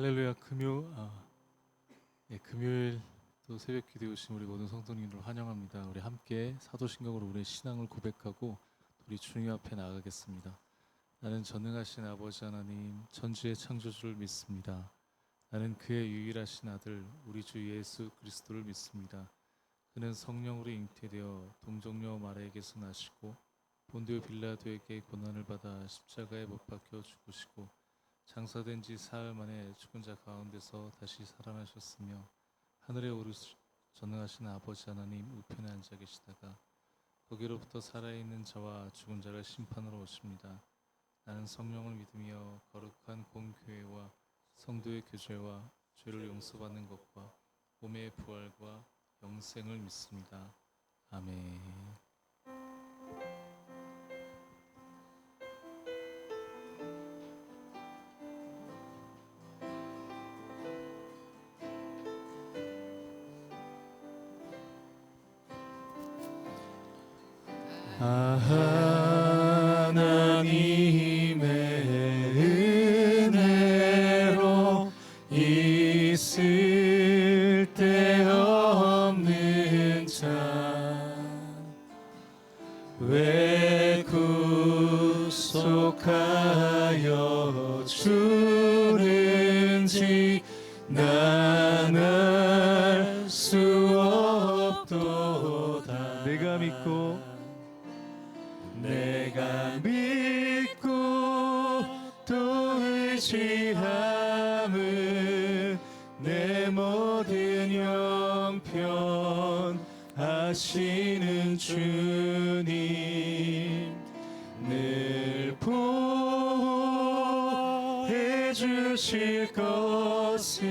할렐루야. 금요일 또 새벽 기도에 오신 우리 모든 성도님들 환영합니다. 우리 함께 사도신경으로 우리의 신앙을 고백하고 우리 주님 앞에 나아가겠습니다. 나는 전능하신 아버지 하나님 천지의 창조주를 믿습니다. 나는 그의 유일하신 아들 우리 주 예수 그리스도를 믿습니다. 그는 성령으로 잉태되어 동정녀 마리아에게서 나시고 본디오 빌라도에게 고난을 받아 십자가에 못 박혀 죽으시고 장사된 지 사흘 만에 죽은 자 가운데서 다시 살아나셨으며 하늘에 오르시 전능하신 아버지 하나님 우편에 앉아 계시다가 거기로부터 살아있는 자와 죽은 자를 심판으로 오십니다. 나는 성령을 믿으며 거룩한 공교회와 성도의 교제와 죄를 용서받는 것과 몸의 부활과 영생을 믿습니다. 아멘. 하나님의 은혜로 있을 데 없는 자 왜 구속하여 주는지 난 알 수 없도다. 내가 믿고 또 의지함은 내 모든 형편 하시는 주님 늘 보호해 주실 것을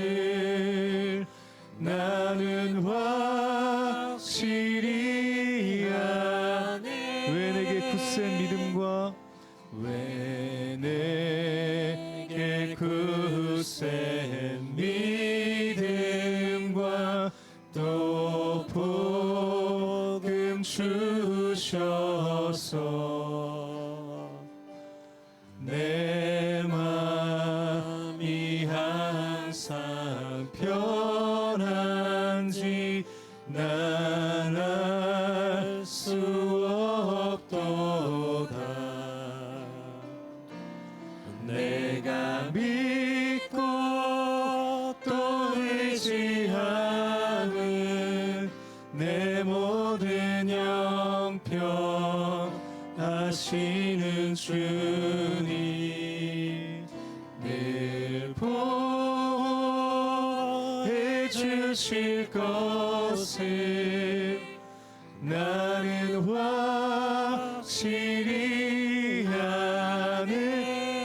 나는 확실히 아네. 왜 내게 굳센 믿음과 왜 내게 굳센 믿음과 또 복음 주셔서 내 마음이 항상 편한지 난 알 수 없도다. 내가 믿고 또 의지하는 내 모든 형편 하시는 주님 늘 보호해 주실 것을 나는 확실히 아네.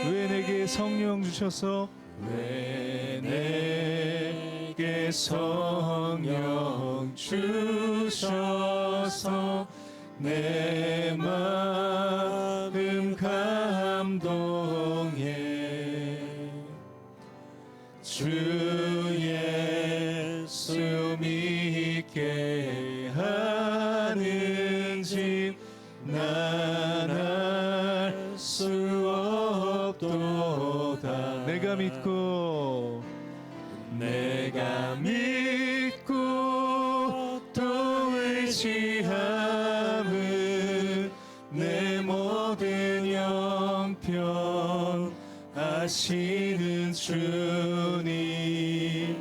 왜 내게 성령 주셔서 왜 내게 성령 주셔서 내 마음 감동해 주 예수 믿게 하는지 난 알 수 없도다. 내가 믿고 또 의지함은 내 모든 형편 하시는 주님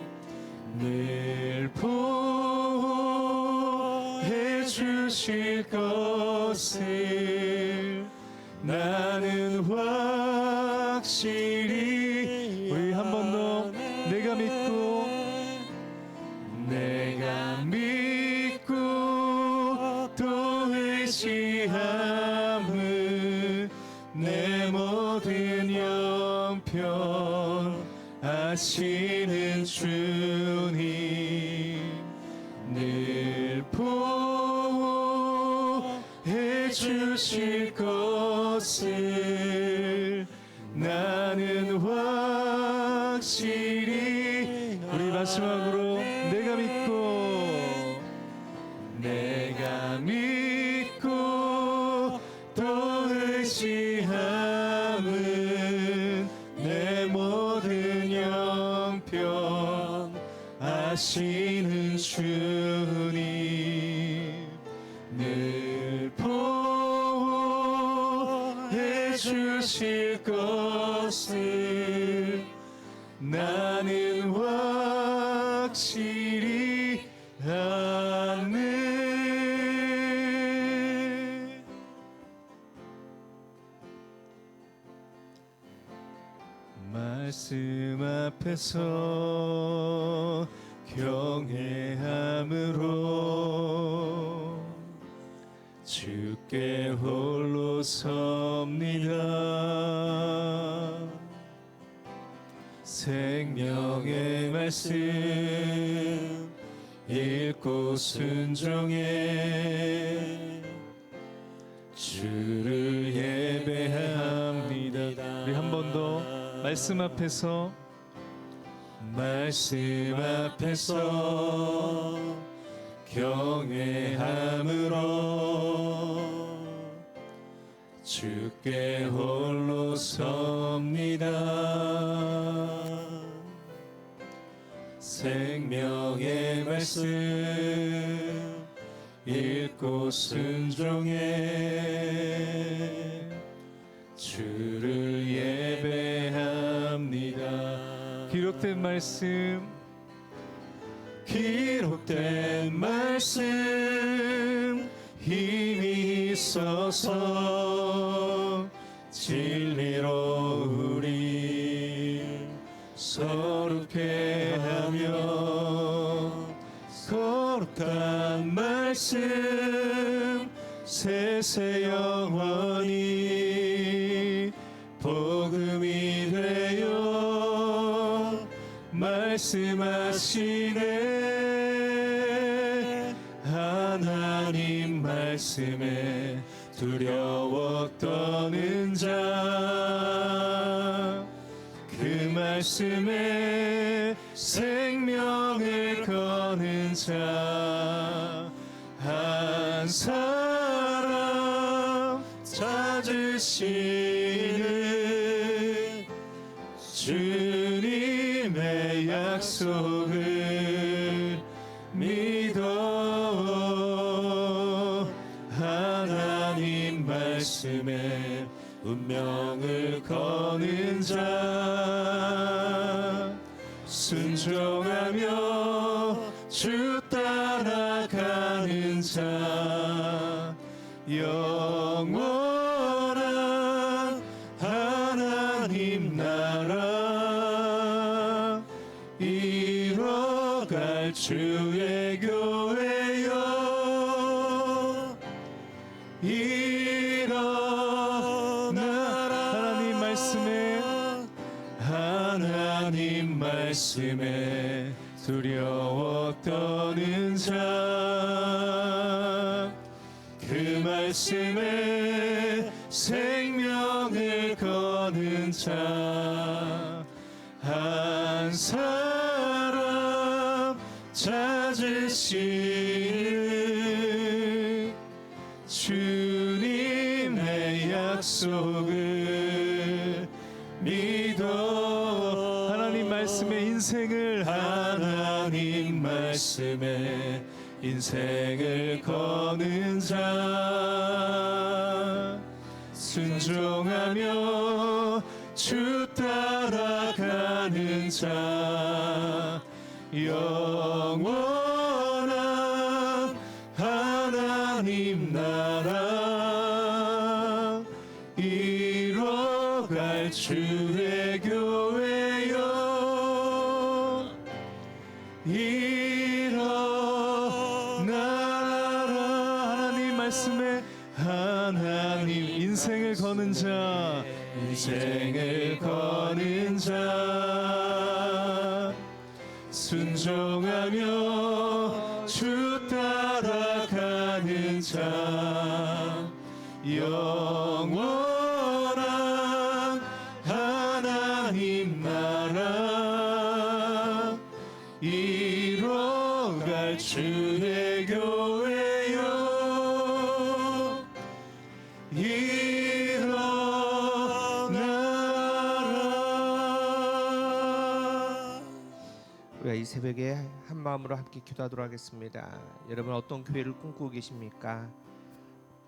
늘 보호해 주실 것을 나는 확실히. 우리 한 번 더 내가 믿고 또 의지함은 내 모든 형편 하시는 주님 늘 보호해 주실 것을 나는 확실히. 우리 마지막으로 내가 믿고 또 의지함은 내 모든 형편 편하시는 주님 늘 보호해 주실 것을 나는 확실히 아네. 말씀 앞에서 경외함으로 주께 홀로 섭니다. 생명의 말씀 읽고 순종해 주를 예배합니다. 우리 한 번 더 말씀 앞에서 경외함으로 주께 홀로 섭니다. 생명의 말씀 읽고 순종해 주를 예배합니다. 기록된 말씀 힘이 있어서 진리로 우리 거룩해 하며 거룩한 말씀 세세 영원히 복음이 되어 말씀하시네. 하나님 말씀에 두려워 떠는 자 그 말씀에 생명을 거는 자 한 사람 찾으시는 주님의 약속을 믿어 하나님 말씀에 운명을 거는 자 순종하며 주 따라가는 자 영원한 하나님 나라 이뤄갈 주의 교회여 일어나라. 하나님 말씀에 두려워 떠는 자 그 말씀에 생명을 거는 자 한 사람 찾으시는 주님의 약속을 믿어 하나님 말씀에 인생을 거는 자 순종하며 주 따라가는 자 영원한 하나님 나라 이뤄갈 주의 교회여 일어나라. 하나님 인생을 거는 자 순종하며 주 따라가는 자 영원한 하나님 나라 이뤄갈 주의 교회여 일어나라. 우리가 이 새벽에 한 마음으로 함께 기도하도록 하겠습니다. 여러분 어떤 교회를 꿈꾸고 계십니까?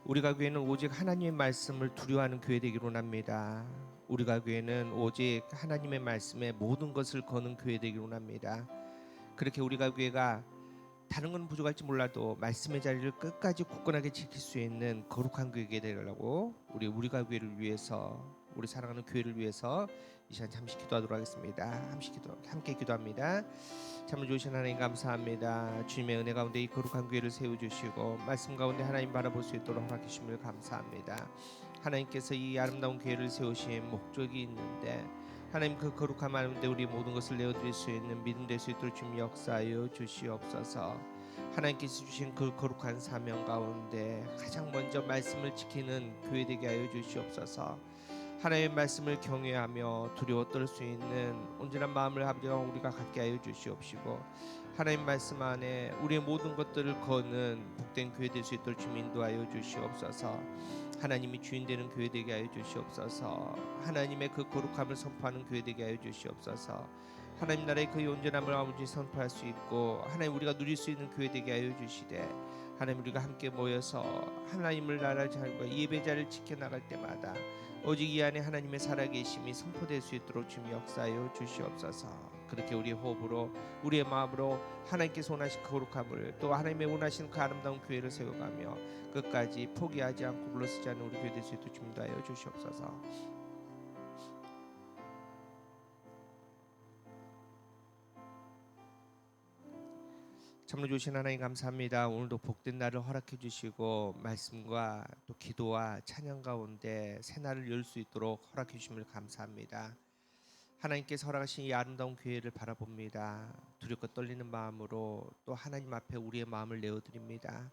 우리가 교회는 오직 하나님의 말씀을 두려워하는 교회 되기를 원합니다. 우리가 교회는 오직 하나님의 말씀에 모든 것을 거는 교회 되기를 원합니다. 그렇게 우리가 교회가 다른 건 부족할지 몰라도 말씀의 자리를 끝까지 굳건하게 지킬 수 있는 거룩한 교회가 되려고 우리가 교회를 위해서, 우리 사랑하는 교회를 위해서 이 시간 잠시 기도하도록 하겠습니다. 함께 기도합니다. 참 좋으신 하나님 감사합니다. 주님의 은혜 가운데 이 거룩한 교회를 세워주시고 말씀 가운데 하나님 바라볼 수 있도록 허락해 주심을 감사합니다. 하나님께서 이 아름다운 교회를 세우신 목적이 있는데 하나님 그 거룩함 가운데 우리 모든 것을 내어드릴 수 있는 믿음 될 수 있도록 주님 역사하여 주시옵소서. 하나님께서 주신 그 거룩한 사명 가운데 가장 먼저 말씀을 지키는 교회 되게 하여 주시옵소서. 하나님의 말씀을 경외하며 두려워 떨 수 있는 온전한 마음을 우리가 갖게 하여 주시옵시고 하나님 말씀 안에 우리의 모든 것들을 거는 복된 교회 될 수 있도록 주님 인도하여 주시옵소서. 하나님이 주인 되는 교회 되게 하여 주시옵소서. 하나님의 그 거룩함을 선포하는 교회 되게 하여 주시옵소서. 하나님 나라의 그 온전함을 아버지 선포할 수 있고 하나님 우리가 누릴 수 있는 교회 되게 하여 주시되 하나님 우리가 함께 모여서 하나님을 나라를 잘과 예배자를 지켜나갈 때마다 오직 이 안에 하나님의 살아계심이 선포될 수 있도록 주님 역사하여 주시옵소서. 그렇게 우리의 호흡으로 우리의 마음으로 하나님께서 원하신 거룩함을 또 하나님의 원하시는 그 아름다운 교회를 세워가며 끝까지 포기하지 않고 물러서지 않는 우리 교회 될 수 있도록 주님 인도하여 주시옵소서. 참으로 주신 하나님 감사합니다. 오늘도 복된 날을 허락해 주시고 말씀과 또 기도와 찬양 가운데 새 날을 열 수 있도록 허락해 주심을 감사합니다. 하나님께서 허락하신 이 아름다운 교회를 바라봅니다. 두렵고 떨리는 마음으로 또 하나님 앞에 우리의 마음을 내어드립니다.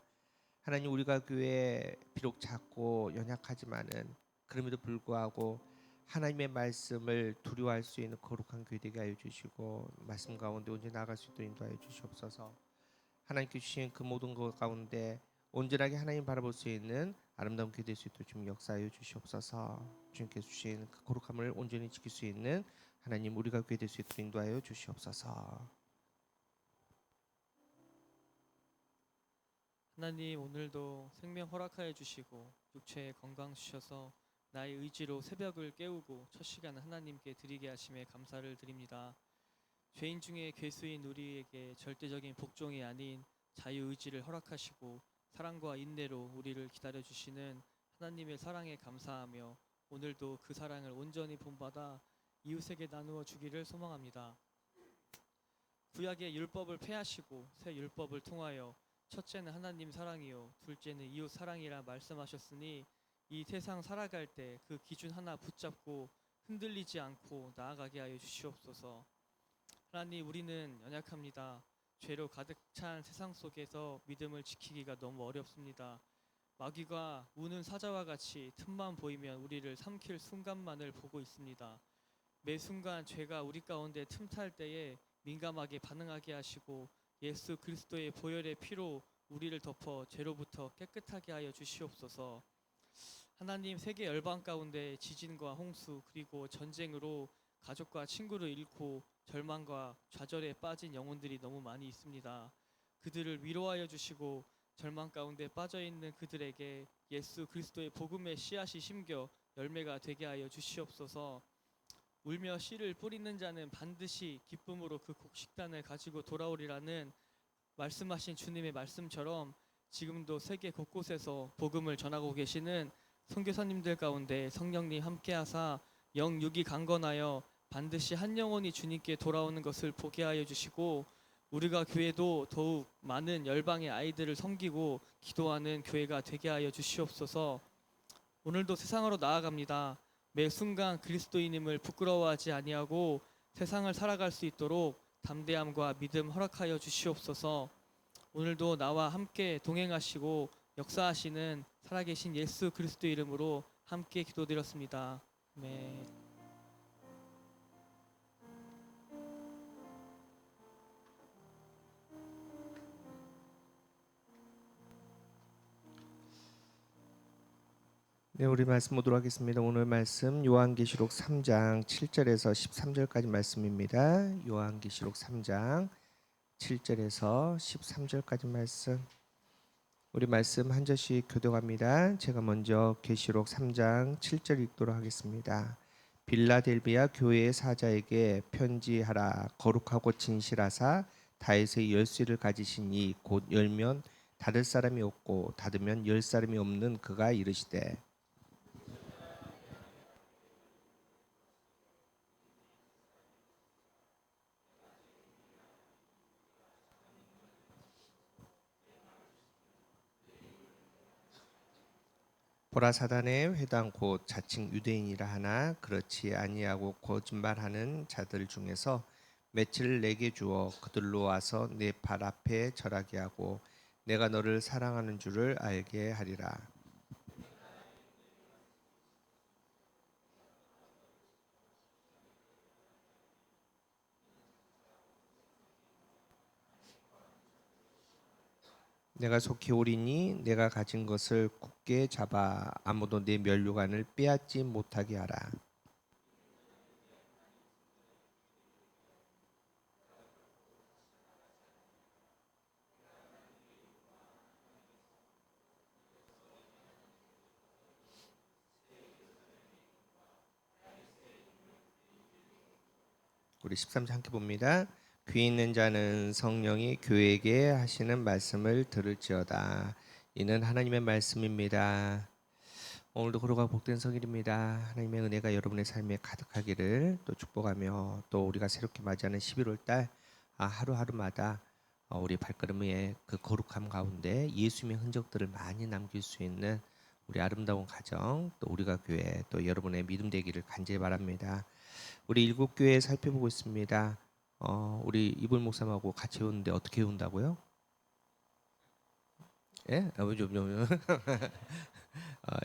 하나님 우리가 교회 비록 작고 연약하지만은 그럼에도 불구하고 하나님의 말씀을 두려워할 수 있는 거룩한 교회 되게 하여 주시고 말씀 가운데 온전히 나아갈 수 있도록 인도하여 주시옵소서. 하나님께 주신 그 모든 것 가운데 온전하게 하나님 바라볼 수 있는 아름다운 교회 될 수 있도록 주님 역사하여 주시옵소서. 주님께서 주신 그 거룩함을 온전히 지킬 수 있는 하나님 우리가 교회 될 수 있도록 인도하여 주시옵소서. 하나님 오늘도 생명 허락하여 주시고 육체에 건강 주셔서 나의 의지로 새벽을 깨우고 첫 시간 하나님께 드리게 하심에 감사를 드립니다. 죄인 중에 괴수인 우리에게 절대적인 복종이 아닌 자유의지를 허락하시고 사랑과 인내로 우리를 기다려주시는 하나님의 사랑에 감사하며 오늘도 그 사랑을 온전히 본받아 이웃에게 나누어 주기를 소망합니다. 구약의 율법을 폐하시고 새 율법을 통하여 첫째는 하나님 사랑이요 둘째는 이웃 사랑이라 말씀하셨으니 이 세상 살아갈 때 그 기준 하나 붙잡고 흔들리지 않고 나아가게 하여 주시옵소서. 하나님 우리는 연약합니다. 죄로 가득 찬 세상 속에서 믿음을 지키기가 너무 어렵습니다. 마귀가 우는 사자와 같이 틈만 보이면 우리를 삼킬 순간만을 보고 있습니다. 매 순간 죄가 우리 가운데 틈탈 때에 민감하게 반응하게 하시고 예수 그리스도의 보혈의 피로 우리를 덮어 죄로부터 깨끗하게 하여 주시옵소서. 하나님 세계 열방 가운데 지진과 홍수 그리고 전쟁으로 가족과 친구를 잃고 절망과 좌절에 빠진 영혼들이 너무 많이 있습니다. 그들을 위로하여 주시고 절망 가운데 빠져있는 그들에게 예수 그리스도의 복음의 씨앗이 심겨 열매가 되게 하여 주시옵소서. 울며 씨를 뿌리는 자는 반드시 기쁨으로 그 곡식단을 가지고 돌아오리라는 말씀하신 주님의 말씀처럼 지금도 세계 곳곳에서 복음을 전하고 계시는 선교사님들 가운데 성령님 함께하사 영육이 강건하여 반드시 한 영혼이 주님께 돌아오는 것을 보게 하여 주시고 우리가 교회도 더욱 많은 열방의 아이들을 섬기고 기도하는 교회가 되게 하여 주시옵소서. 오늘도 세상으로 나아갑니다. 매 순간 그리스도인임을 부끄러워하지 아니하고 세상을 살아갈 수 있도록 담대함과 믿음 허락하여 주시옵소서. 오늘도 나와 함께 동행하시고 역사하시는 살아계신 예수 그리스도 이름으로 함께 기도드렸습니다. 아멘. 네, 우리 말씀 보도록 하겠습니다. 오늘 말씀 요한계시록 3장 7절에서 13절까지 말씀입니다. 요한계시록 3장 7절에서 13절까지 말씀. 우리 말씀 한 절씩 교독합니다. 제가 먼저 계시록 3장 7절 읽도록 하겠습니다. 빌라델비아 교회의 사자에게 편지하라. 거룩하고 진실하사 다윗의 열쇠를 가지신 이 곧 열면 닫을 사람이 없고 닫으면 열 사람이 없는 그가 이르시되 보라 사단의 회당 곧 자칭 유대인이라 하나 그렇지 아니하고 거짓말하는 자들 중에서 며칠 내게 주어 그들로 와서 내 발 앞에 절하게 하고 내가 너를 사랑하는 줄을 알게 하리라. 내가 속히 오리니 내가 가진 것을 굳게 잡아 아무도 내 면류관을 빼앗지 못하게 하라. 우리 13절 함께 봅니다. 귀 있는 자는 성령이 교회에게 하시는 말씀을 들을지어다. 이는 하나님의 말씀입니다. 오늘도 거룩하고 복된 성일입니다. 하나님의 은혜가 여러분의 삶에 가득하기를 또 축복하며 또 우리가 새롭게 맞이하는 11월 달 하루하루마다 우리 발걸음의 그 거룩함 가운데 예수님의 흔적들을 많이 남길 수 있는 우리 아름다운 가정 또 우리가 교회 또 여러분의 믿음 되기를 간절히 바랍니다. 우리 일곱 교회 살펴보고 있습니다. 우리 이불 목사님하고 같이 오는데 어떻게 온다고요? 예?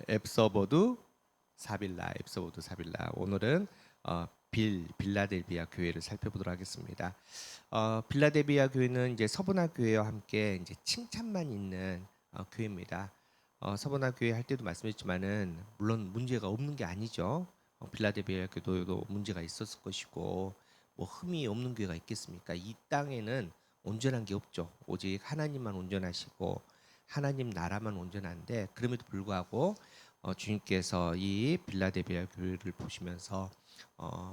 앱서버드 사빌라. 오늘은 빌라델비아 교회를 살펴보도록 하겠습니다. 빌라델비아 교회는 이제 서브나 교회와 함께 이제 칭찬만 있는 교회입니다. 서브나 교회 할 때도 말씀했지만은 물론 문제가 없는 게 아니죠. 빌라델비아 교회도 문제가 있었을 것이고 뭐 흠이 없는 교회가 있겠습니까? 이 땅에는 온전한 게 없죠. 오직 하나님만 온전하시고 하나님 나라만 온전한데 그럼에도 불구하고 주님께서 이 빌라델비아 교회를 보시면서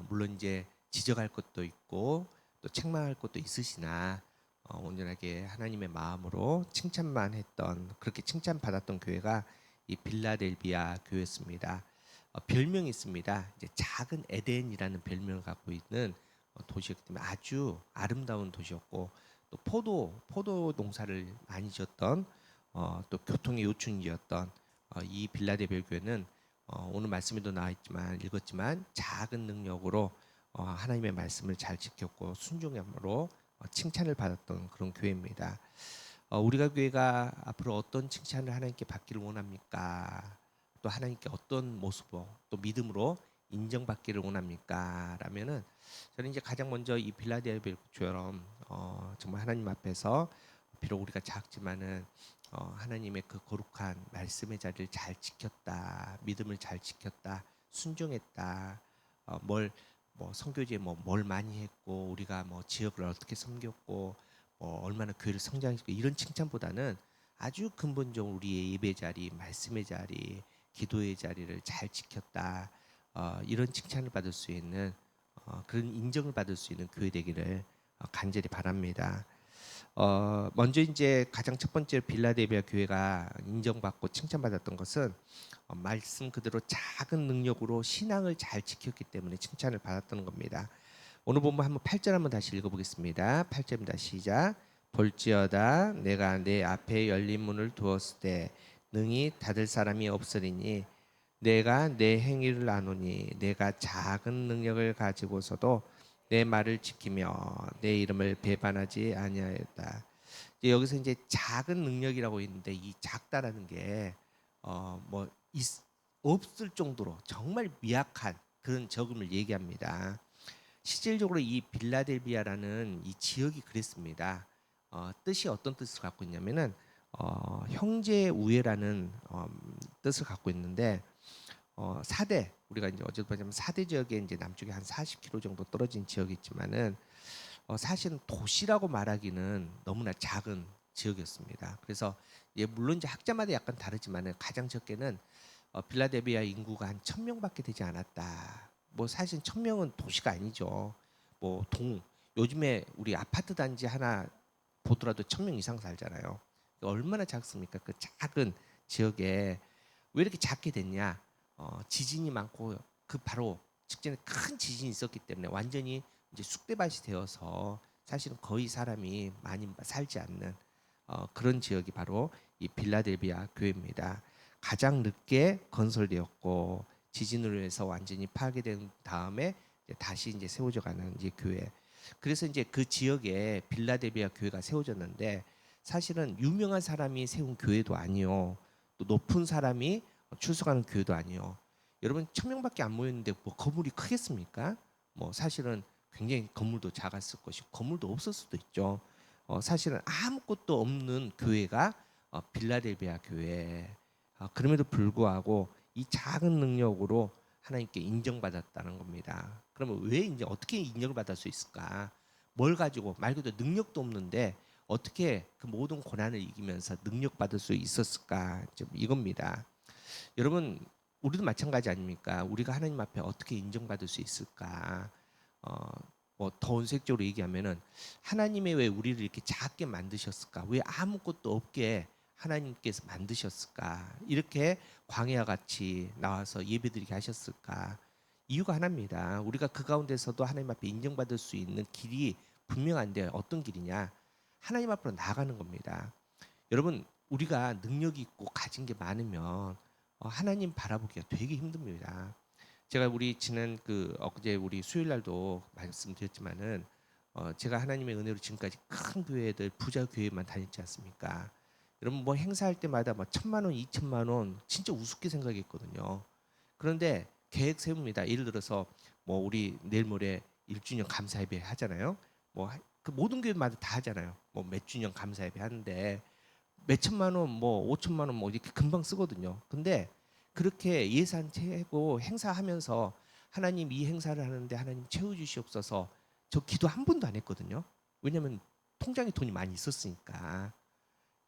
물론 이제 지적할 것도 있고 또 책망할 것도 있으시나 온전하게 하나님의 마음으로 칭찬만 했던 그렇게 칭찬받았던 교회가 이 빌라델비아 교회였습니다. 별명이 있습니다. 이제 작은 에덴이라는 별명을 갖고 있는 도시였기 때문에 아주 아름다운 도시였고 또 포도 농사를 많이 지었던 또 교통의 요충지였던 이 빌라델비아 교회는 오늘 말씀에도 나와 있지만 읽었지만 작은 능력으로 하나님의 말씀을 잘 지켰고 순종함으로 칭찬을 받았던 그런 교회입니다. 우리가 교회가 앞으로 어떤 칭찬을 하나님께 받기를 원합니까? 또 하나님께 어떤 모습으로 또 믿음으로 인정받기를 원합니까? 라면은 저는 이제 가장 먼저 이 빌라델비아처럼 정말 하나님 앞에서 비록 우리가 작지만은 하나님의 그 거룩한 말씀의 자리를 잘 지켰다, 믿음을 잘 지켰다, 순종했다, 뭐 선교지에 뭘 많이 했고 우리가 뭐 지역을 어떻게 섬겼고 얼마나 교회를 성장시키고 이런 칭찬보다는 아주 근본적으로 우리의 예배 자리, 말씀의 자리, 기도의 자리를 잘 지켰다. 이런 칭찬을 받을 수 있는 그런 인정을 받을 수 있는 교회 되기를 간절히 바랍니다. 먼저 이제 가장 첫 번째 빌라델비아 교회가 인정받고 칭찬받았던 것은 말씀 그대로 작은 능력으로 신앙을 잘 지켰기 때문에 칭찬을 받았던 겁니다. 오늘 보면 한번 8절 한번 다시 읽어보겠습니다. 8절입니다. 시작. 볼지어다 내가 내 앞에 열린 문을 두었을 때 능히 닫을 사람이 없으리니 내가 내 행위를 아노니 내가 작은 능력을 가지고서도 내 말을 지키며 내 이름을 배반하지 아니하였다. 여기서 이제 작은 능력이라고 있는데 이 작다라는 게 없을 정도로 정말 미약한 그런 적음을 얘기합니다. 실질적으로 이 빌라델비아라는 이 지역이 그랬습니다. 뜻이 어떤 뜻을 갖고 있냐면은 형제 우애라는 뜻을 갖고 있는데 사대, 우리가 이제 어제도 봤지만 사대 지역에 이제 남쪽에 한 40km 정도 떨어진 지역이 있지만은 사실은 도시라고 말하기는 너무나 작은 지역이었습니다. 그래서 물론 이제 학자마다 약간 다르지만은 가장 적게는 빌라델비아 인구가 한 1,000명밖에 되지 않았다. 뭐 사실 1,000명은 도시가 아니죠. 뭐 요즘에 우리 아파트 단지 하나 보더라도 1,000명 이상 살잖아요. 얼마나 작습니까? 그 작은 지역에 왜 이렇게 작게 됐냐? 지진이 많고 그 바로 직전에 큰 지진이 있었기 때문에 완전히 이제 쑥대밭이 되어서 사실은 거의 사람이 많이 살지 않는 그런 지역이 바로 이 빌라델비아 교회입니다. 가장 늦게 건설되었고 지진으로 해서 완전히 파괴된 다음에 다시 이제 세워져가는 이제 교회. 그래서 이제 그 지역에 빌라델비아 교회가 세워졌는데 사실은 유명한 사람이 세운 교회도 아니요, 또 높은 사람이 출석하는 교회도 아니요. 여러분 1,000명밖에 안 모였는데 뭐 건물이 크겠습니까? 뭐 사실은 굉장히 건물도 작았을 것이고 건물도 없을 수도 있죠. 사실은 아무것도 없는 교회가 빌라델비아 교회. 그럼에도 불구하고 이 작은 능력으로 하나님께 인정받았다는 겁니다. 그러면 왜 이제 어떻게 인정을 받을 수 있을까? 뭘 가지고 말 그대로 능력도 없는데 어떻게 그 모든 고난을 이기면서 능력 받을 수 있었을까? 좀 이겁니다. 여러분 우리도 마찬가지 아닙니까? 우리가 하나님 앞에 어떻게 인정받을 수 있을까? 뭐더 원색적으로 얘기하면은 하나님이 왜 우리를 이렇게 작게 만드셨을까? 왜 아무것도 없게 하나님께서 만드셨을까? 이렇게 광야와 같이 나와서 예배드리게 하셨을까? 이유가 하나입니다. 우리가 그 가운데서도 하나님 앞에 인정받을 수 있는 길이 분명한데 어떤 길이냐? 하나님 앞으로 나아가는 겁니다. 여러분 우리가 능력이 있고 가진 게 많으면 하나님 바라보기가 되게 힘듭니다. 제가 우리 지난 엊그제 우리 수요일 날도 말씀드렸지만은 제가 하나님의 은혜로 지금까지 큰 교회들 부자 교회만 다녔지 않습니까? 여러분 뭐 행사할 때마다 뭐 1,000만 원, 2,000만 원 진짜 우습게 생각했거든요. 그런데 계획 세웁니다. 예를 들어서 뭐 우리 내일 모레 1주년 감사 예배 하잖아요. 뭐 그 모든 교회마다 다 하잖아요. 뭐 몇 주년 감사 예배 하는데 몇 천만 원, 뭐 5천만 원 뭐 이렇게 금방 쓰거든요. 근데 그렇게 예산 채고 행사하면서 하나님 이 행사를 하는데 하나님 채워주시옵소서 저 기도 한 번도 안 했거든요. 왜냐하면 통장에 돈이 많이 있었으니까.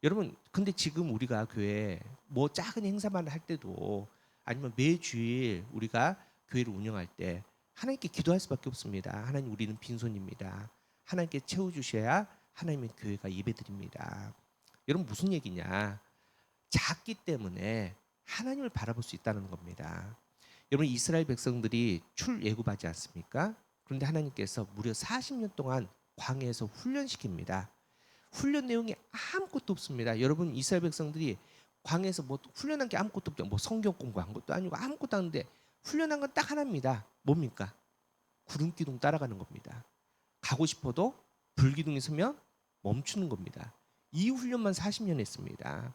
여러분 근데 지금 우리가 교회 뭐 작은 행사만 할 때도 아니면 매주일 우리가 교회를 운영할 때 하나님께 기도할 수밖에 없습니다. 하나님 우리는 빈손입니다. 하나님께 채워주셔야 하나님의 교회가 예배드립니다. 여러분 무슨 얘기냐? 작기 때문에 하나님을 바라볼 수 있다는 겁니다. 여러분 이스라엘 백성들이 출애굽하지 않습니까? 그런데 하나님께서 무려 40년 동안 광야에서 훈련시킵니다. 훈련 내용이 아무것도 없습니다. 여러분 이스라엘 백성들이 광야에서 뭐 훈련한 게 아무것도 없죠. 뭐 성경 공부한 것도 아니고 아무것도 아닌데 훈련한 건 딱 하나입니다. 뭡니까? 구름기둥 따라가는 겁니다. 가고 싶어도 불기둥에 서면 멈추는 겁니다. 이 훈련만 40년 했습니다.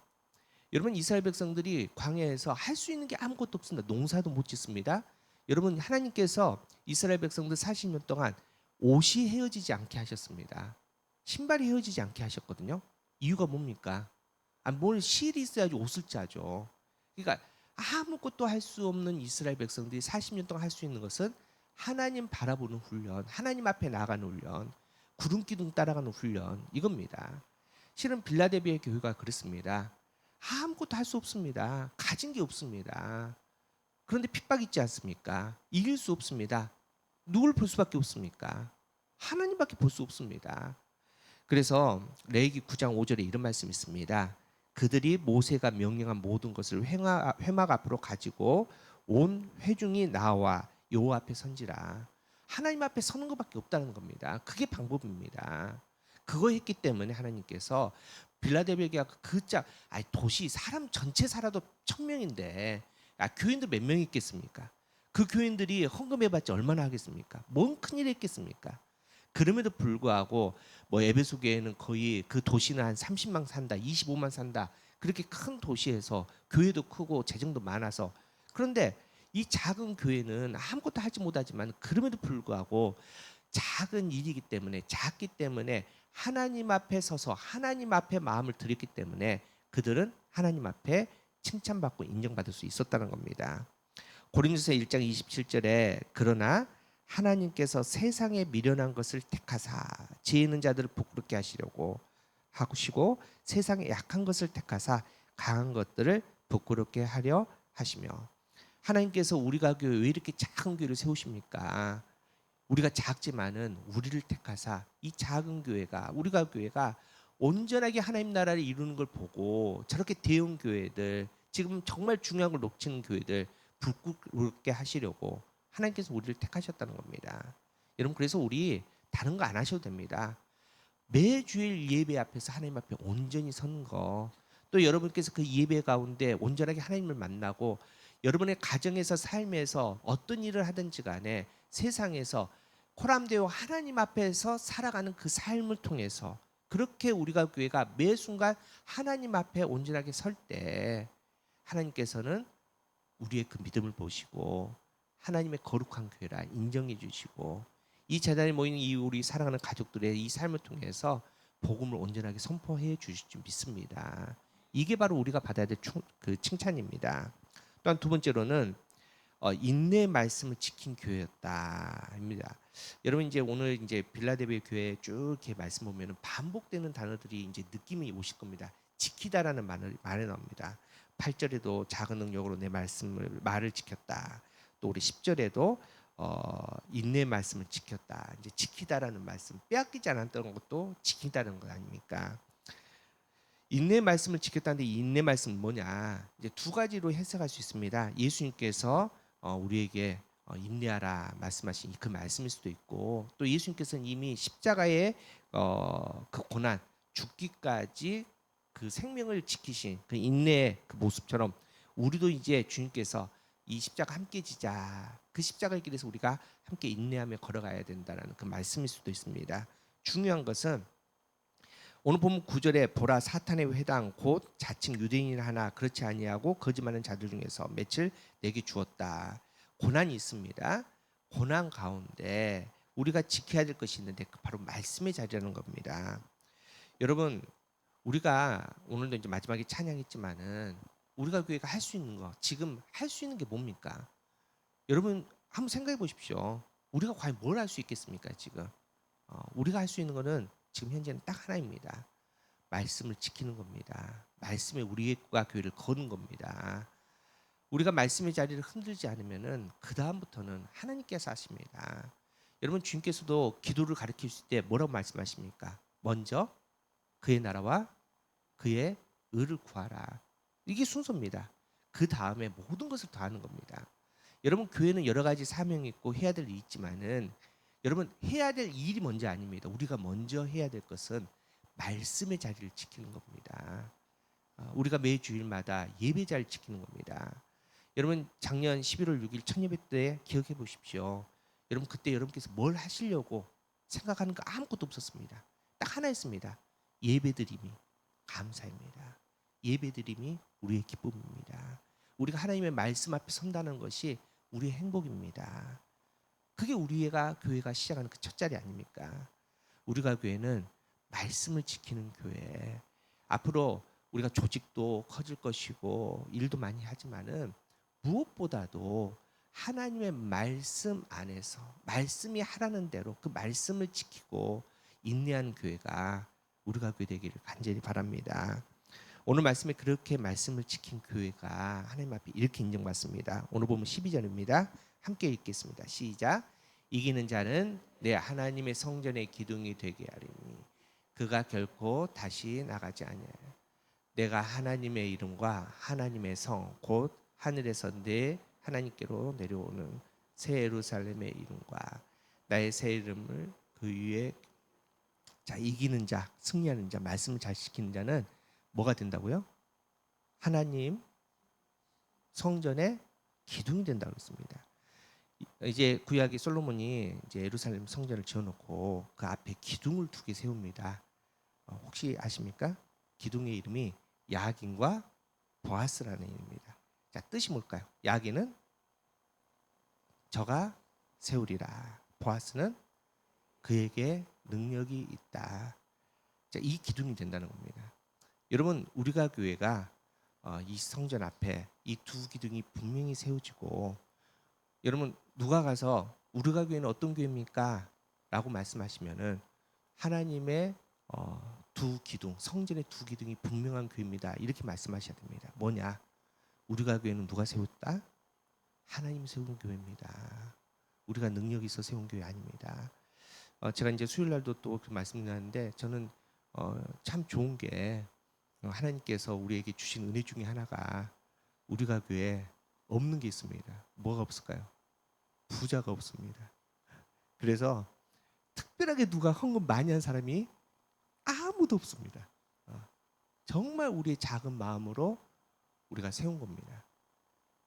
여러분 이스라엘 백성들이 광야에서 할 수 있는 게 아무것도 없습니다. 농사도 못 짓습니다. 여러분 하나님께서 이스라엘 백성들 40년 동안 옷이 헤어지지 않게 하셨습니다. 신발이 헤어지지 않게 하셨거든요. 이유가 뭡니까? 뭘 실이 있어야지 옷을 짜죠. 그러니까 아무것도 할 수 없는 이스라엘 백성들이 40년 동안 할 수 있는 것은 하나님 바라보는 훈련, 하나님 앞에 나가는 훈련, 구름기둥 따라가는 훈련 이겁니다. 실은 빌라델비아 교회가 그렇습니다. 아무것도 할 수 없습니다. 가진 게 없습니다. 그런데 핍박 있지 않습니까? 이길 수 없습니다. 누굴 볼 수밖에 없습니까? 하나님밖에 볼 수 없습니다. 그래서 레위기 9장 5절에 이런 말씀이 있습니다. 그들이 모세가 명령한 모든 것을 회막 앞으로 가지고 온 회중이 나와 여호와 앞에 선지라. 하나님 앞에 서는 것밖에 없다는 겁니다. 그게 방법입니다. 그거 했기 때문에 하나님께서 빌라델비아가 도시 사람 전체 살아도 1,000명인데 교인들 몇 명 있겠습니까? 그 교인들이 헌금해봤자 얼마나 하겠습니까? 뭔 큰일 했겠습니까? 그럼에도 불구하고 뭐 에베소 교회는 거의 그 도시는 한 30만 산다, 25만 산다. 그렇게 큰 도시에서 교회도 크고 재정도 많아서 그런데 이 작은 교회는 아무것도 하지 못하지만 그럼에도 불구하고 작은 일이기 때문에 작기 때문에 하나님 앞에 서서 하나님 앞에 마음을 드렸기 때문에 그들은 하나님 앞에 칭찬받고 인정받을 수 있었다는 겁니다. 고린도서 1장 27절에 그러나 하나님께서 세상에 미련한 것을 택하사 지혜 있는 자들을 부끄럽게 하시려고 하시고 세상에 약한 것을 택하사 강한 것들을 부끄럽게 하려 하시며 하나님께서 우리가 교회 왜 이렇게 작은 교회를 세우십니까? 우리가 작지만은 우리를 택하사 이 작은 교회가 우리가 교회가 온전하게 하나님 나라를 이루는 걸 보고 저렇게 대형 교회들 지금 정말 중요한 걸 놓치는 교회들 부끄럽게 하시려고 하나님께서 우리를 택하셨다는 겁니다. 여러분 그래서 우리 다른 거 안 하셔도 됩니다. 매주일 예배 앞에서 하나님 앞에 온전히 서는 거, 또 여러분께서 그 예배 가운데 온전하게 하나님을 만나고 여러분의 가정에서 삶에서 어떤 일을 하든지 간에 세상에서 코람되어 하나님 앞에서 살아가는 그 삶을 통해서 그렇게 우리가 교회가 매 순간 하나님 앞에 온전하게 설 때 하나님께서는 우리의 그 믿음을 보시고 하나님의 거룩한 교회라 인정해 주시고 이 재단에 모이는 이 우리 사랑하는 가족들의 이 삶을 통해서 복음을 온전하게 선포해 주실 줄 믿습니다. 이게 바로 우리가 받아야 될 그 칭찬입니다. 또한 두 번째로는 인내의 말씀을 지킨 교회였다입니다. 여러분 이제 오늘 이제 빌라델비아 교회 쭉 이렇게 말씀 보면은 반복되는 단어들이 이제 느낌이 오실 겁니다. 지키다라는 말에 나옵니다. 8절에도 작은 능력으로 내 말을 지켰다. 또 우리 10절에도 인내의 말씀을 지켰다. 이제 지키다라는 말씀, 빼앗기지 않았던 것도 지킨다는 것 아닙니까? 인내의 말씀을 지켰다는데 이 인내 말씀은 뭐냐? 이제 두 가지로 해석할 수 있습니다. 예수님께서 우리에게 인내하라 말씀하신 그 말씀일 수도 있고, 또 예수님께서는 이미 십자가의 그 고난, 죽기까지 그 생명을 지키신 그 인내의 그 모습처럼 우리도 이제 주님께서 이 십자가 함께 지자, 그 십자가의 길에서 우리가 함께 인내하며 걸어가야 된다는 그 말씀일 수도 있습니다. 중요한 것은 오늘 보면 9절에 보라 사탄의 회당 곧 자칭 유대인을 하나 그렇지 아니하고 거짓말하는 자들 중에서 며칠 내게 주었다. 고난이 있습니다. 고난 가운데 우리가 지켜야 될 것이 있는데 그 바로 말씀의 자리라는 겁니다. 여러분 우리가 오늘도 이제 마지막에 찬양했지만은 우리가 교회가 할 수 있는 거 지금 할 수 있는 게 뭡니까? 여러분 한번 생각해 보십시오. 우리가 과연 뭘 할 수 있겠습니까 지금? 우리가 할 수 있는 거는 지금 현재는 딱 하나입니다. 말씀을 지키는 겁니다. 말씀에 우리가 교회를 거는 겁니다. 우리가 말씀의 자리를 흔들지 않으면은 그 다음부터는 하나님께서 하십니다. 여러분 주님께서도 기도를 가르치실 때 뭐라고 말씀하십니까? 먼저 그의 나라와 그의 의를 구하라. 이게 순서입니다. 그 다음에 모든 것을 더하는 겁니다. 여러분 교회는 여러 가지 사명이 있고 해야 될 일이 있지만은 여러분 해야 될 일이 먼저 아닙니다. 우리가 먼저 해야 될 것은 말씀의 자리를 지키는 겁니다. 우리가 매 주일마다 예배 자리를 지키는 겁니다. 여러분 작년 11월 6일 첫 예배 때 기억해 보십시오. 여러분 그때 여러분께서 뭘 하시려고 생각하는 거 아무것도 없었습니다. 딱 하나였습니다. 예배드림이 감사입니다. 예배드림이 우리의 기쁨입니다. 우리가 하나님의 말씀 앞에 선다는 것이 우리의 행복입니다. 그게 우리가 교회가 시작하는 그 첫 자리 아닙니까? 우리가 교회는 말씀을 지키는 교회. 앞으로 우리가 조직도 커질 것이고 일도 많이 하지만은 무엇보다도 하나님의 말씀 안에서 말씀이 하라는 대로 그 말씀을 지키고 인내하는 교회가 우리가 교회 되기를 간절히 바랍니다. 오늘 말씀에 그렇게 말씀을 지킨 교회가 하나님 앞에 이렇게 인정받습니다. 오늘 보면 12절입니다. 함께 읽겠습니다. 시작. 이기는 자는 내 하나님의 성전의 기둥이 되게 하리니 그가 결코 다시 나가지 아니하여 내가 하나님의 이름과 하나님의 성 곧 하늘에서 내 하나님께로 내려오는 새 예루살렘의 이름과 나의 새 이름을 그 위에 자 이기는 자 승리하는 자 말씀을 잘 지키는 자는 뭐가 된다고요? 하나님 성전의 기둥이 된다고 했습니다. 이제 구약의 솔로몬이 이제 예루살렘 성전을 지어놓고 그 앞에 기둥을 두 개 세웁니다. 혹시 아십니까? 기둥의 이름이 야긴과 보아스라는 이름입니다. 자 뜻이 뭘까요? 야긴은 저가 세우리라. 보아스는 그에게 능력이 있다. 자, 이 기둥이 된다는 겁니다. 여러분 우리가 교회가 이 성전 앞에 이 두 기둥이 분명히 세워지고 여러분 누가 가서 우리가 교회는 어떤 교회입니까? 라고 말씀하시면은 하나님의 두 기둥, 성전의 두 기둥이 분명한 교회입니다. 이렇게 말씀하셔야 됩니다. 뭐냐? 우리가 교회는 누가 세웠다? 하나님 세운 교회입니다. 우리가 능력이 있어 세운 교회 아닙니다. 제가 이제 수요일 날도 또 그 말씀드렸는데 저는 참 좋은 게 하나님께서 우리에게 주신 은혜 중에 하나가 우리가 교회에 없는 게 있습니다. 뭐가 없을까요? 부자가 없습니다. 그래서 특별하게 누가 헌금 많이 한 사람이 아무도 없습니다. 정말 우리의 작은 마음으로 우리가 세운 겁니다.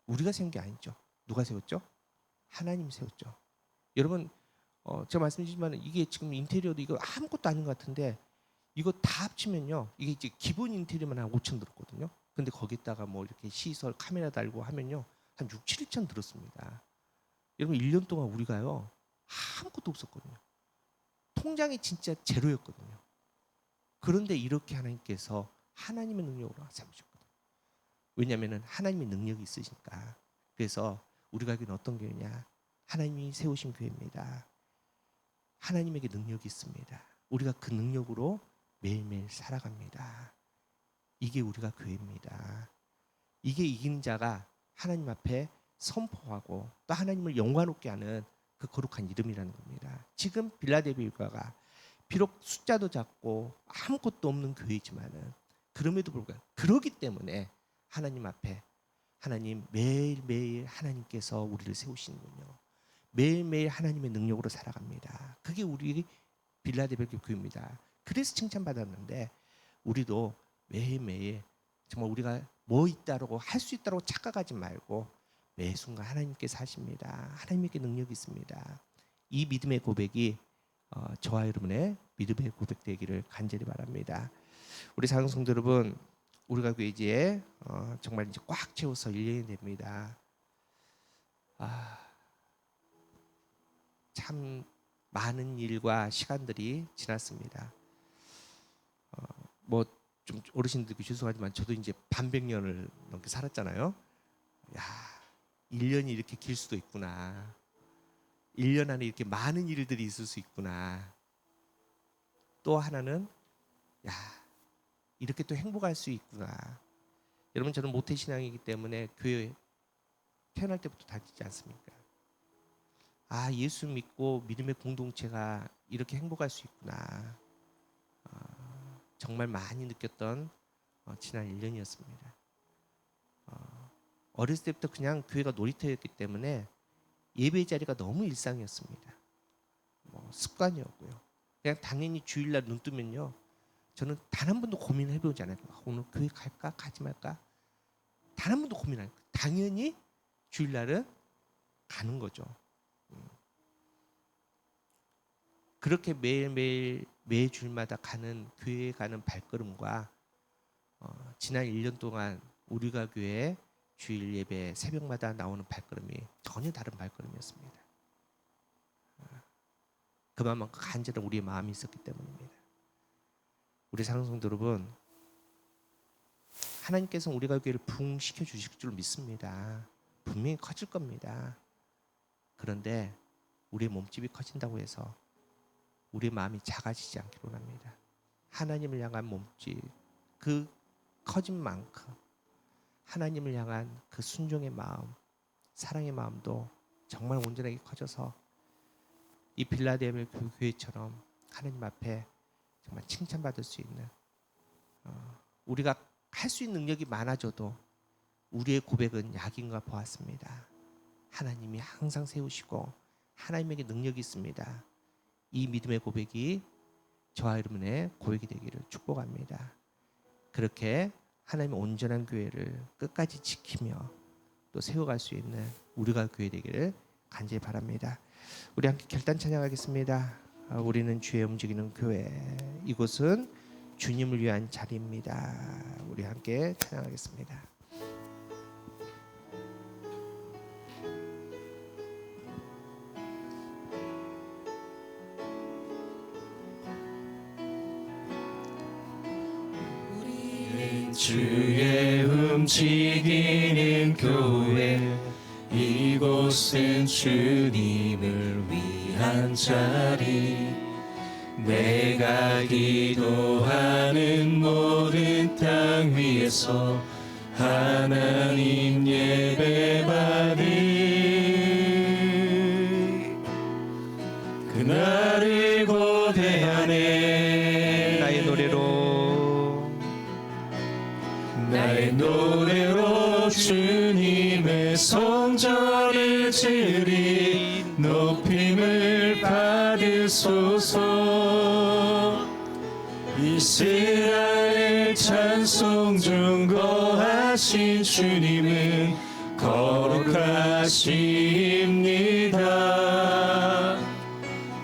우리가 세운 게 아니죠. 누가 세웠죠? 하나님 세웠죠. 여러분 제가 말씀드리지만 이게 지금 인테리어도 이거 아무것도 아닌 것 같은데 이거 다 합치면요 이게 이제 기본 인테리어만 한 5천 들었거든요. 근데 거기다가 뭐 이렇게 시설 카메라 달고 하면요 한 6, 7천 들었습니다. 여러분 1년 동안 우리가요 아무것도 없었거든요. 통장이 진짜 제로였거든요. 그런데 이렇게 하나님께서 하나님의 능력으로 삼으셨거든요. 왜냐하면 하나님의 능력이 있으시니까. 그래서 우리가 교회는 어떤 교회냐? 하나님이 세우신 교회입니다. 하나님에게 능력이 있습니다. 우리가 그 능력으로 매일매일 살아갑니다. 이게 우리가 교회입니다. 이게 이기는 자가 하나님 앞에 선포하고 또 하나님을 영광롭게 하는 그 거룩한 이름이라는 겁니다. 지금 빌라델비아 교회가 비록 숫자도 작고 아무것도 없는 교회지만은 그럼에도 불구하고 그러기 때문에 하나님 앞에 하나님 매일매일 하나님께서 우리를 세우시는군요. 매일매일 하나님의 능력으로 살아갑니다. 그게 우리 빌라델비아 교회입니다. 그래서 칭찬받았는데 우리도 매일매일 정말 우리가 뭐 있다라고 할 수 있다고 착각하지 말고 매 순간 하나님께서 하십니다. 하나님께 능력이 있습니다. 이 믿음의 고백이 저와 여러분의 믿음의 고백 되기를 간절히 바랍니다. 우리 사랑하는 성도 여러분, 우리가 교회 이제 정말 이제 꽉 채워서 1년이 됩니다. 참 많은 일과 시간들이 지났습니다. 뭐 좀 어르신들께 죄송하지만 저도 이제 반백년을 넘게 살았잖아요. 야, 1년이 이렇게 길 수도 있구나. 1년 안에 이렇게 많은 일들이 있을 수 있구나. 또 하나는 야, 이렇게 또 행복할 수 있구나. 여러분 저는 모태신앙이기 때문에 교회 태어날 때부터 다니지 않습니까? 예수 믿고 믿음의 공동체가 이렇게 행복할 수 있구나. 정말 많이 느꼈던 지난 1년이었습니다. 어렸을 때부터 그냥 교회가 놀이터였기 때문에 예배 자리가 너무 일상이었습니다. 습관이었고요. 그냥 당연히 주일날 눈 뜨면요. 저는 단 한 번도 고민해보지 않아요. 오늘 교회 갈까 가지 말까? 단 한 번도 고민 안 해요. 당연히 주일날은 가는 거죠. 그렇게 매일매일 매주일마다 가는 교회에 가는 발걸음과 지난 1년 동안 우리가 교회 주일 예배 새벽마다 나오는 발걸음이 전혀 다른 발걸음이었습니다. 그만큼 간절한 우리의 마음이 있었기 때문입니다. 우리 사랑하는 성도 여러분, 하나님께서 우리가 교회를 부흥시켜 주실 줄 믿습니다. 분명히 커질 겁니다. 그런데 우리의 몸집이 커진다고 해서 우리의 마음이 작아지지 않기로 합니다. 하나님을 향한 몸집, 그 커진 만큼 하나님을 향한 그 순종의 마음, 사랑의 마음도 정말 온전하게 커져서 이 빌라델비아 교회처럼 하나님 앞에 정말 칭찬받을 수 있는 우리가 할 수 있는 능력이 많아져도 우리의 고백은 약인가 보았습니다. 하나님이 항상 세우시고 하나님에게 능력이 있습니다. 이 믿음의 고백이 저와 여러분의 고백이 되기를 축복합니다. 그렇게 하나님의 온전한 교회를 끝까지 지키며 또 세워갈 수 있는 우리가 교회 되기를 간절히 바랍니다. 우리 함께 결단 찬양하겠습니다. 우리는 주의 움직이는 교회, 이곳은 주님을 위한 자리입니다. 우리 함께 찬양하겠습니다. 주의 움직이는 교회, 이곳은 주님을 위한 자리. 내가 기도하는 모든 땅 위에서 하나님 예배받을 그날을 고대하네. 나의 노래로 주님의 성전을 지으리. 높임을 받으소서. 이스라엘 찬송 중 거하신 주님은 거룩하십니다.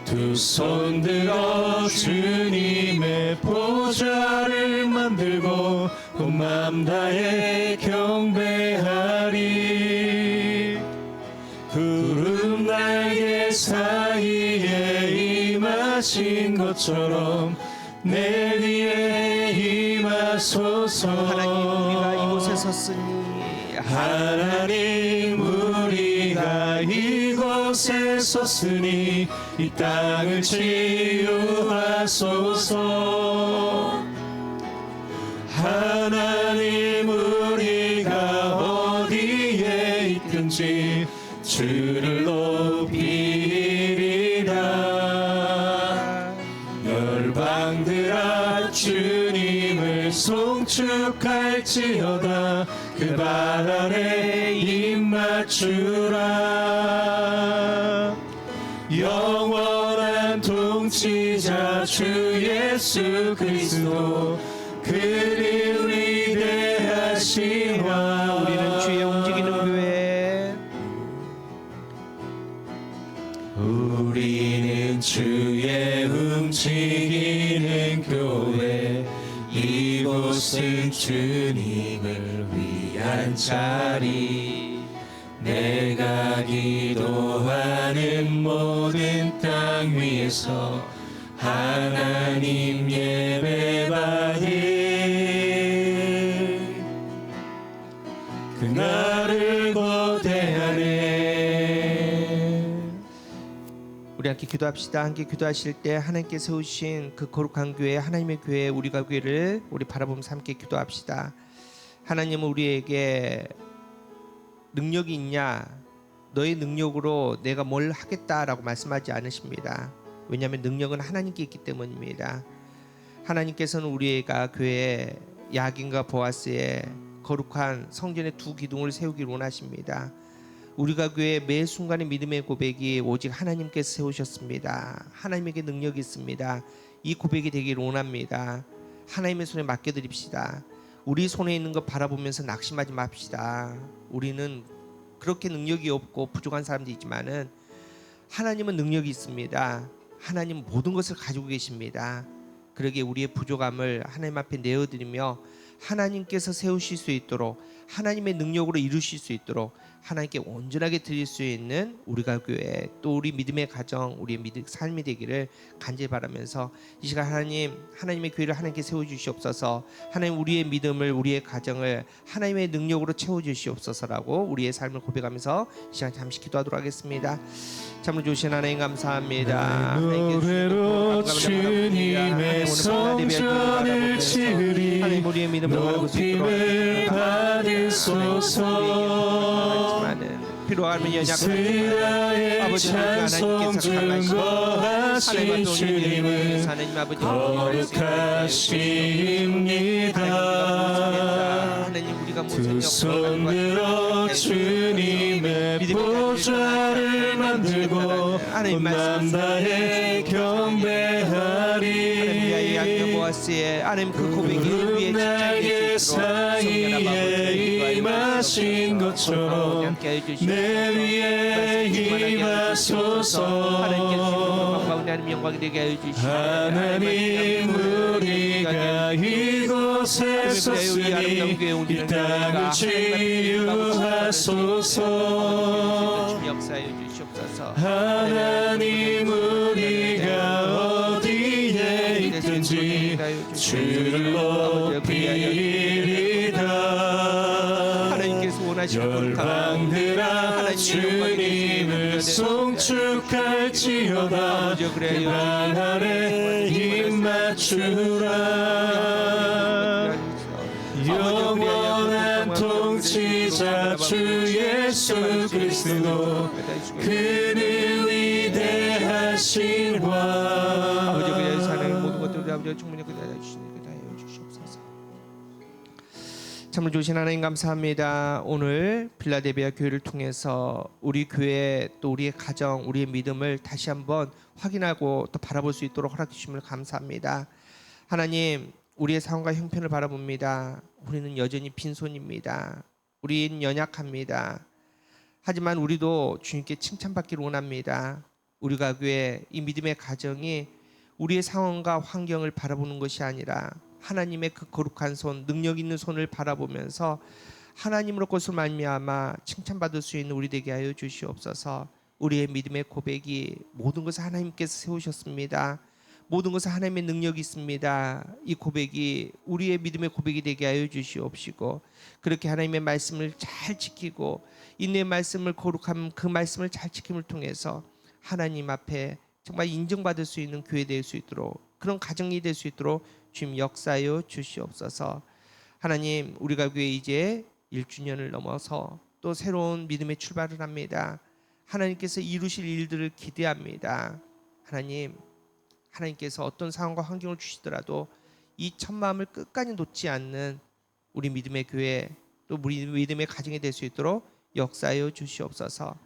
두 손 들어 주님의 보좌를 만들고 온 마음 다해 경배하리. 구름 날개 사이에 임하신 것처럼 내 위에 임하소서. 하나님 우리가 이곳에 섰으니 하나님 우리가 이곳에 섰으니 이 땅을 치유하소서. 하나님 우리가 어디에 있든지 주를 높이리라. 열방들아 주님을 송축할지어다. 그 발 아래 입 맞추라. 영원한 통치자 주 예수 그리스도 그를 위대하시와. 우리는 주의 움직이는 교회. 우리는 주의 움직이는 교회. 이곳은 주님을 위한 자리. 내가 기도하는 모든 땅 위에서 하나님 예배받을 그날을 고대하네. 우리 함께 기도합시다. 함께 기도하실 때 하나님께 세우신 그 거룩한 교회, 하나님의 교회, 우리가 교회를 우리 바라보면서 함께 기도합시다. 하나님은 우리에게 능력이 있냐, 너의 능력으로 내가 뭘 하겠다라고 말씀하지 않으십니다. 왜냐하면 능력은 하나님께 있기 때문입니다. 하나님께서는 우리가 교회에 야긴과 보아스의 거룩한 성전의 두 기둥을 세우기를 원하십니다. 우리가 교회 매 순간의 믿음의 고백이 오직 하나님께서 세우셨습니다. 하나님에게 능력이 있습니다. 이 고백이 되기를 원합니다. 하나님의 손에 맡겨드립시다. 우리 손에 있는 것 바라보면서 낙심하지 맙시다. 우리는 그렇게 능력이 없고 부족한 사람들이지만은 하나님은 능력이 있습니다. 하나님 모든 것을 가지고 계십니다. 그러기에 우리의 부족함을 하나님 앞에 내어드리며 하나님께서 세우실 수 있도록, 하나님의 능력으로 이루실 수 있도록 하나님께 온전하게 드릴 수 있는 우리가 교회, 또 우리 믿음의 가정, 우리의 삶이 되기를 간절히 바라면서 이 시간 하나님의 교회를 하나님께 세워주시옵소서. 하나님 우리의 믿음을, 우리의 가정을 하나님의 능력으로 채워주시옵소서라고 우리의 삶을 고백하면서 이 시간 잠시 기도하도록 하겠습니다. 참으로 주신 하나님 감사합니다. 노래로 주님의 성전을 지으리. 높임을 받으소서. 필요하면 이스라엘 찬송 중 거하신 주님은 거룩하십니다. 두 손 들어 주님의 보좌를 만들고 온 마음 다해 경배하리. 구름 날개 사이에 임하신 것처럼 내 위에 임하소서. 하나님 우리가 이곳에 섰으니 이 땅을 치유하소서. 하나님 우리가 어디에 있든지 주를 높이리다. 충만하시고 열방들아 주님을 송축할지어다. 그 방 아래 입맞추라. 영원한 통치자 주 예수 그리스도 그는 위대하신 왕. 아버지 그의 사랑의 모든 것들 우리 아버지가 충분히 그대로 주시니 그대로 주시옵소서. 참으로 좋으신 하나님 감사합니다. 오늘 빌라델비아 교회를 통해서 우리 교회 또 우리의 가정 우리의 믿음을 다시 한번 확인하고 또 바라볼 수 있도록 허락해 주심을 감사합니다. 하나님 우리의 상황과 형편을 바라봅니다. 우리는 여전히 빈손입니다. 우리는 연약합니다. 하지만 우리도 주님께 칭찬받기를 원합니다. 우리 가교의 이 믿음의 가정이 우리의 상황과 환경을 바라보는 것이 아니라 하나님의 그 거룩한 손, 능력 있는 손을 바라보면서 하나님으로 것을 말미암아 칭찬받을 수 있는 우리 되게 하여 주시옵소서. 우리의 믿음의 고백이 모든 것을 하나님께서 세우셨습니다. 모든 것은 하나님의 능력이 있습니다. 이 고백이 우리의 믿음의 고백이 되게 하여 주시옵시고 그렇게 하나님의 말씀을 잘 지키고 인내의 말씀을 거룩한 그 말씀을 잘 지킴을 통해서 하나님 앞에 정말 인정받을 수 있는 교회 될 수 있도록 그런 가정이 될 수 있도록 주님 역사하여 주시옵소서. 하나님 우리가 교회 이제 1주년을 넘어서 또 새로운 믿음의 출발을 합니다. 하나님께서 이루실 일들을 기대합니다. 하나님께서 어떤 상황과 환경을 주시더라도 이 첫 마음을 끝까지 놓지 않는 우리 믿음의 교회 또 우리 믿음의 가정이 될 수 있도록 역사하여 주시옵소서.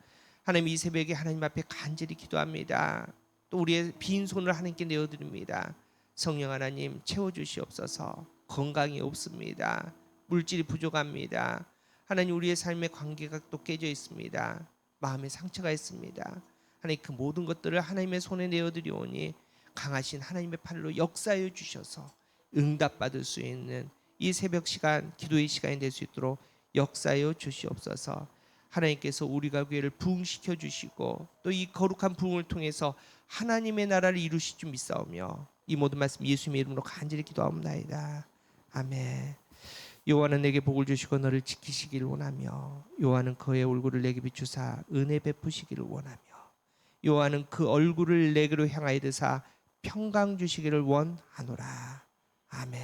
하나님 이 새벽에 하나님 앞에 간절히 기도합니다. 또 우리의 빈손을 하나님께 내어드립니다. 성령 하나님 채워주시옵소서. 건강이 없습니다. 물질이 부족합니다. 하나님 우리의 삶의 관계가 또 깨져 있습니다. 마음에 상처가 있습니다. 하나님 그 모든 것들을 하나님의 손에 내어드리오니 강하신 하나님의 팔로 역사하여 주셔서 응답받을 수 있는 이 새벽 시간 기도의 시간이 될 수 있도록 역사하여 주시옵소서. 하나님께서 우리가 교회를 부흥시켜 주시고 또 이 거룩한 부흥을 통해서 하나님의 나라를 이루실 줄 믿사오며 이 모든 말씀 예수님의 이름으로 간절히 기도하옵나이다. 아멘. 여호와는 내게 복을 주시고 너를 지키시기를 원하며 여호와는 그의 얼굴을 내게 비추사 은혜 베푸시기를 원하며 여호와는 그 얼굴을 내게로 향하여 드사 평강 주시기를 원하노라. 아멘.